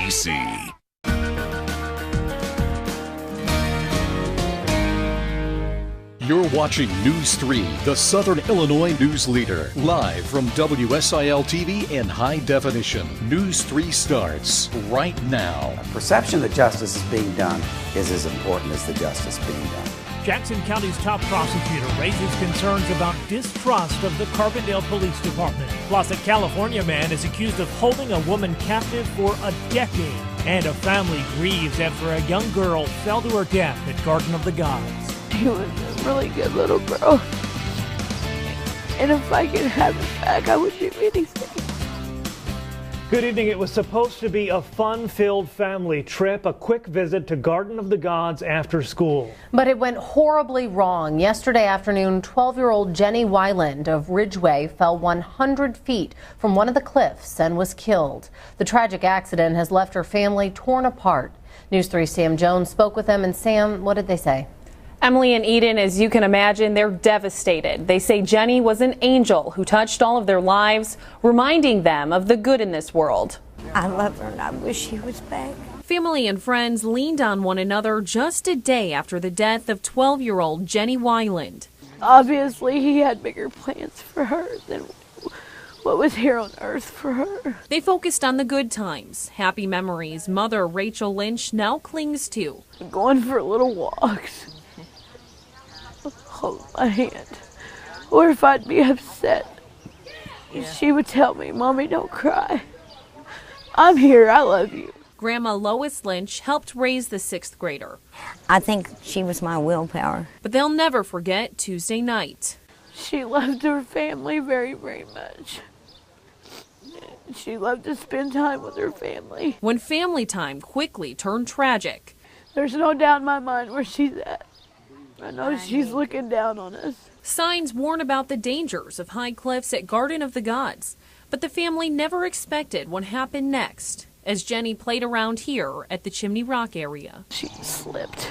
WSBC. You're watching News 3, the Southern Illinois news leader, live from WSIL TV in high definition. News 3 starts right now. Perception that justice is being done is as important as the justice being done. Jackson County's top prosecutor raises concerns about distrust of the Carbondale Police Department. Plus, a California man is accused of holding a woman captive for a decade. And a family grieves after a young girl fell to her death at Garden of the Gods. She was a really good little girl. And if I could have her back, I would do anything. Good evening. It was supposed to be a fun-filled family trip, a quick visit to Garden of the Gods after school. But it went horribly wrong. Yesterday afternoon, 12-year-old Jenny Weiland of Ridgeway fell 100 feet from one of the cliffs and was killed. The tragic accident has left her family torn apart. News 3's Sam Jones spoke with them, and Sam, what did they say? Emily and Eden, as you can imagine, they're devastated. They say Jenny was an angel who touched all of their lives, reminding them of the good in this world. I love her and I wish she was back. Family and friends leaned on one another just a day after the death of 12-year-old Jenny Weiland. Obviously, he had bigger plans for her than what was here on earth for her. They focused on the good times, happy memories mother Rachel Lynch now clings to. Going for little walks. Hold my hand. Or if I'd be upset, she would tell me, "Mommy, don't cry. I'm here. I love you." Grandma Lois Lynch helped raise the 6th grader. I think she was my willpower. But they'll never forget Tuesday night. She loved her family very, very much. She loved to spend time with her family. When family time quickly turned tragic. There's no doubt in my mind where she's at. I know she's looking down on us. Signs warn about the dangers of high cliffs at Garden of the Gods, but the family never expected what happened next as Jenny played around here at the Chimney Rock area. She slipped,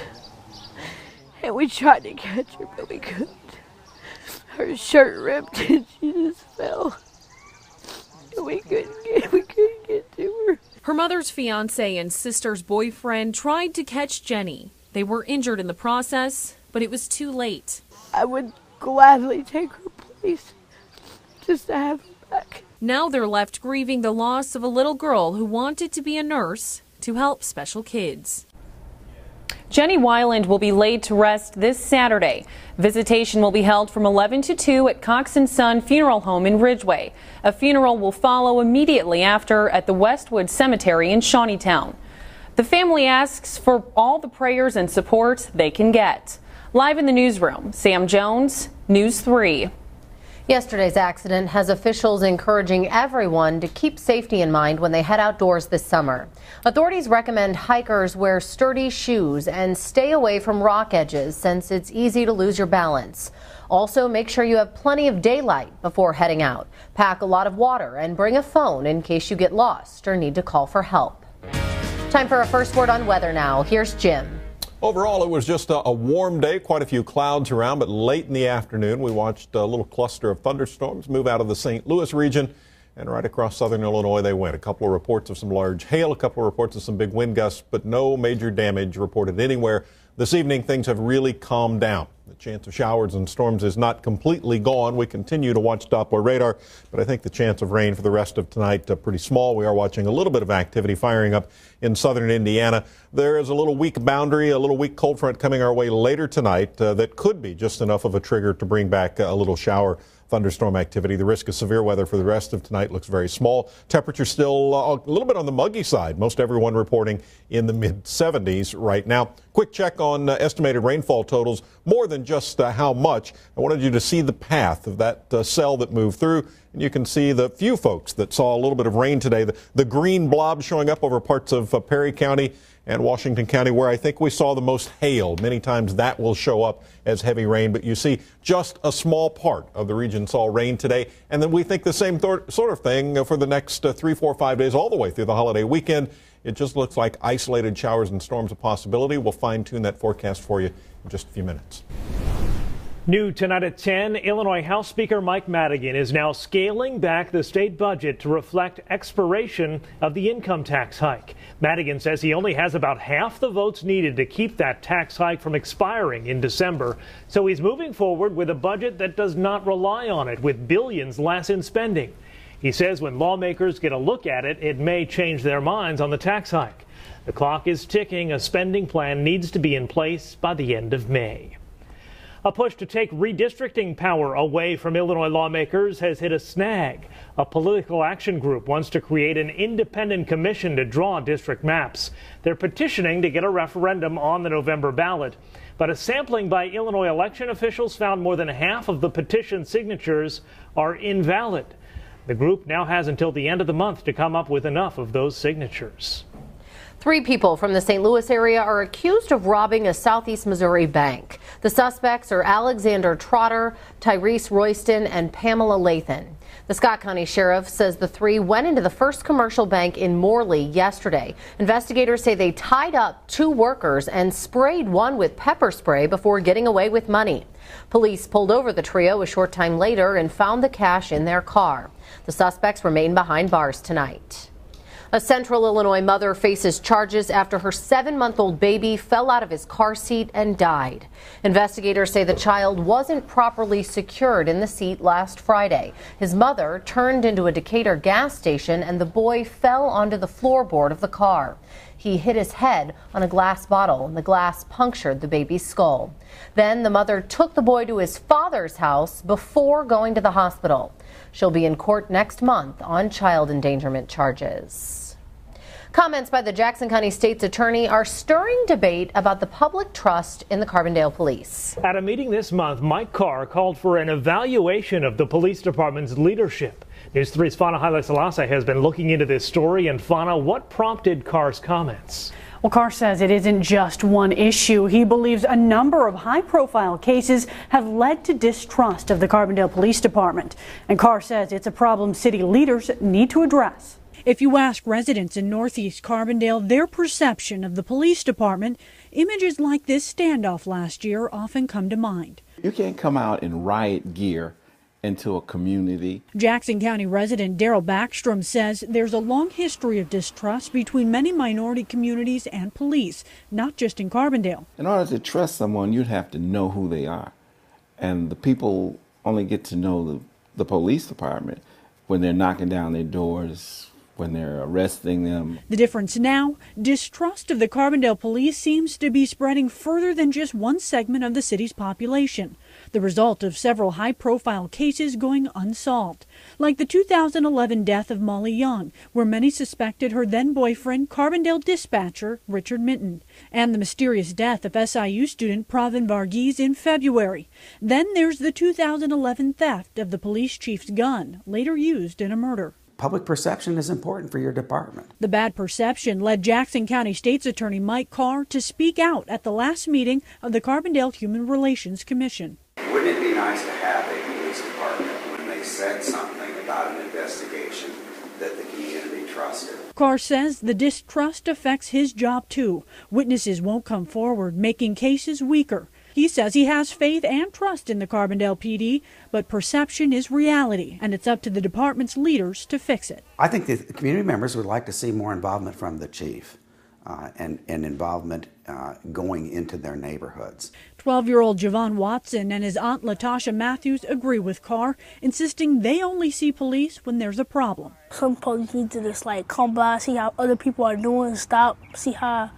and we tried to catch her, but we couldn't. Her shirt ripped, and she just fell. And we couldn't get to her. Her mother's fiance and sister's boyfriend tried to catch Jenny. They were injured in the process, but it was too late. I would gladly take her place just to have her back. Now they're left grieving the loss of a little girl who wanted to be a nurse to help special kids. Jenny Weiland will be laid to rest this Saturday. Visitation will be held from 11 to 2 at Cox & Son Funeral Home in Ridgeway. A funeral will follow immediately after at the Westwood Cemetery in Shawneetown. The family asks for all the prayers and support they can get. Live in the newsroom, Sam Jones, News 3. Yesterday's accident has officials encouraging everyone to keep safety in mind when they head outdoors this summer. Authorities recommend hikers wear sturdy shoes and stay away from rock edges since it's easy to lose your balance. Also, make sure you have plenty of daylight before heading out. Pack a lot of water and bring a phone in case you get lost or need to call for help. Time for a first word on weather now. Here's Jim. Overall, it was just a warm day, quite a few clouds around, but late in the afternoon, we watched a little cluster of thunderstorms move out of the St. Louis region, and right across southern Illinois they went. A couple of reports of some large hail, a couple of reports of some big wind gusts, but no major damage reported anywhere. This evening, things have really calmed down. The chance of showers and storms is not completely gone. We continue to watch Doppler radar, but I think the chance of rain for the rest of tonight pretty small. We are watching a little bit of activity firing up in southern Indiana. There is a little weak boundary, a little weak cold front coming our way later tonight that could be just enough of a trigger to bring back a little shower thunderstorm activity. The risk of severe weather for the rest of tonight looks very small. Temperature still a little bit on the muggy side. Most everyone reporting in the mid-70s right now. Quick check on estimated rainfall totals, more than just how much. I wanted you to see the path of that cell that moved through, and you can see the few folks that saw a little bit of rain today. The green blob showing up over parts of Perry County and Washington County, where I think we saw the most hail. Many times that will show up as heavy rain, but you see just a small part of the region saw rain today. And then we think the same sort of thing for the next 3, 4, 5 days all the way through the holiday weekend. It just looks like isolated showers and storms a possibility. We'll fine-tune that forecast for you in just a few minutes. New tonight at 10, Illinois House Speaker Mike Madigan is now scaling back the state budget to reflect expiration of the income tax hike. Madigan says he only has about half the votes needed to keep that tax hike from expiring in December. So he's moving forward with a budget that does not rely on it, with billions less in spending. He says when lawmakers get a look at it, it may change their minds on the tax hike. The clock is ticking. A spending plan needs to be in place by the end of May. A push to take redistricting power away from Illinois lawmakers has hit a snag. A political action group wants to create an independent commission to draw district maps. They're petitioning to get a referendum on the November ballot. But a sampling by Illinois election officials found more than half of the petition signatures are invalid. The group now has until the end of the month to come up with enough of those signatures. 3 people from the St. Louis area are accused of robbing a Southeast Missouri bank. The suspects are Alexander Trotter, Tyrese Royston, and Pamela Lathan. The Scott County Sheriff says the 3 went into the First Commercial Bank in Morley yesterday. Investigators say they tied up 2 workers and sprayed one with pepper spray before getting away with money. Police pulled over the trio a short time later and found the cash in their car. The suspects remain behind bars tonight. A Central Illinois mother faces charges after her 7-month-old baby fell out of his car seat and died. Investigators say the child wasn't properly secured in the seat last Friday. His mother turned into a Decatur gas station and the boy fell onto the floorboard of the car. He hit his head on a glass bottle and the glass punctured the baby's skull. Then the mother took the boy to his father's house before going to the hospital. She'll be in court next month on child endangerment charges. Comments by the Jackson County State's Attorney are stirring debate about the public trust in the Carbondale Police. At a meeting this month, Mike Carr called for an evaluation of the police department's leadership. News 3's Fana Haile-Selassie has been looking into this story. And Fana, what prompted Carr's comments? Well, Carr says it isn't just one issue. He believes a number of high-profile cases have led to distrust of the Carbondale Police Department. And Carr says it's a problem city leaders need to address. If you ask residents in Northeast Carbondale their perception of the police department, images like this standoff last year often come to mind. You can't come out in riot gear into a community. Jackson County resident Daryl Backstrom says there's a long history of distrust between many minority communities and police, not just in Carbondale. In order to trust someone, you'd have to know who they are. And the people only get to know the police department when they're knocking down their doors, when they're arresting them. The difference now, distrust of the Carbondale police seems to be spreading further than just one segment of the city's population. The result of several high-profile cases going unsolved, like the 2011 death of Molly Young, where many suspected her then-boyfriend, Carbondale dispatcher Richard Minton, and the mysterious death of SIU student Pravin Varghese in February. Then there's the 2011 theft of the police chief's gun, later used in a murder. Public perception is important for your department. The bad perception led Jackson County State's Attorney Mike Carr to speak out at the last meeting of the Carbondale Human Relations Commission. Wouldn't it be nice to have a police department when they said something about an investigation that the community trusted? Carr says the distrust affects his job too. Witnesses won't come forward, making cases weaker. He says he has faith and trust in the Carbondale PD, but perception is reality, and it's up to the department's leaders to fix it. I think the community members would like to see more involvement from the chief and involvement going into their neighborhoods. 12-year-old Javon Watson and his aunt Latasha Matthews agree with Carr, insisting they only see police when there's a problem. Some police need to just come by, see how other people are doing, stop, see how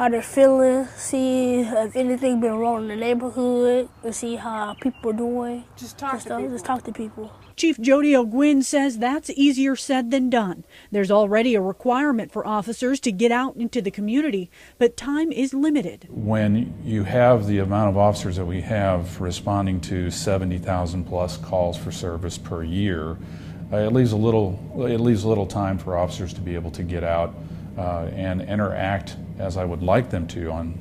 they're feeling, see if anything been wrong in the neighborhood, and see how people are doing. Just talk to people. Chief Jody O'Gwynn says that's easier said than done. There's already a requirement for officers to get out into the community, but time is limited. When you have the amount of officers that we have responding to 70,000 plus calls for service per year, it leaves a little time for officers to be able to get out and interact as I would like them to on,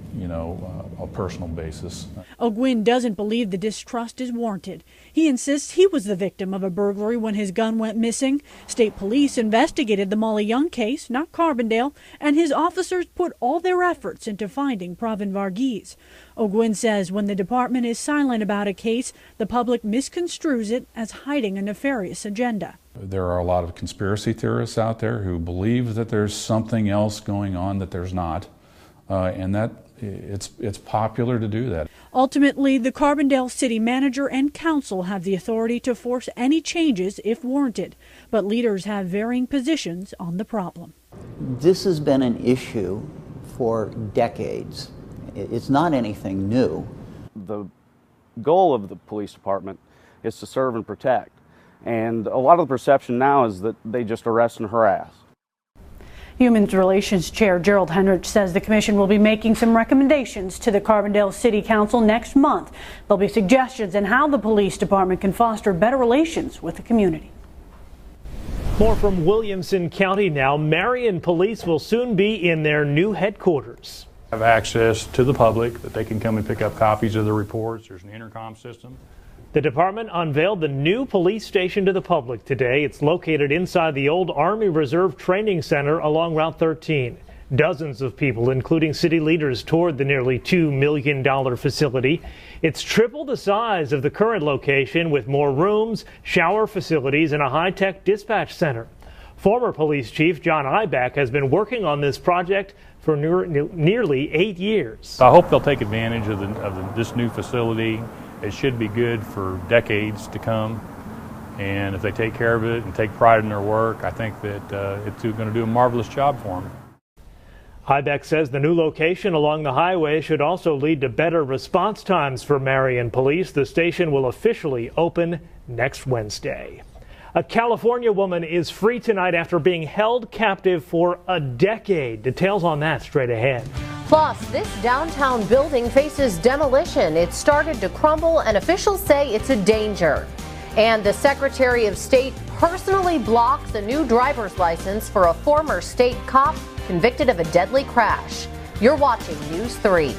a personal basis. O'Gwyn doesn't believe the distrust is warranted. He insists he was the victim of a burglary when his gun went missing. State police investigated the Molly Young case, not Carbondale, and his officers put all their efforts into finding Pravin Varghese. O'Gwyn says when the department is silent about a case, the public misconstrues it as hiding a nefarious agenda. There are a lot of conspiracy theorists out there who believe that there's something else going on that there's not, and that it's popular to do that. Ultimately, the Carbondale city manager and council have the authority to force any changes if warranted, but leaders have varying positions on the problem. This has been an issue for decades. It's not anything new. The goal of the police department is to serve and protect. And a lot of the perception now is that they just arrest and harass. Human Relations Chair Gerald Henrich says the commission will be making some recommendations to the Carbondale City Council next month. There'll be suggestions on how the police department can foster better relations with the community. More from Williamson County now. Marion Police will soon be in their new headquarters. Have access to the public that they can come and pick up copies of the reports. There's an intercom system. The department unveiled the new police station to the public today. It's located inside the old Army Reserve Training Center along Route 13. Dozens of people, including city leaders, toured the nearly $2 million facility. It's triple the size of the current location with more rooms, shower facilities, and a high-tech dispatch center. Former police chief John Ibeck has been working on this project for nearly 8 years. I hope they'll take advantage of this new facility. It should be good for decades to come, and if they take care of it and take pride in their work, I think that it's going to do a marvelous job for them. Ibeck says the new location along the highway should also lead to better response times for Marion Police. The station will officially open next Wednesday. A California woman is free tonight after being held captive for a decade. Details on that straight ahead. Plus, this downtown building faces demolition. It started to crumble, and officials say it's a danger. And the Secretary of State personally blocks a new driver's license for a former state cop convicted of a deadly crash. You're watching News 3.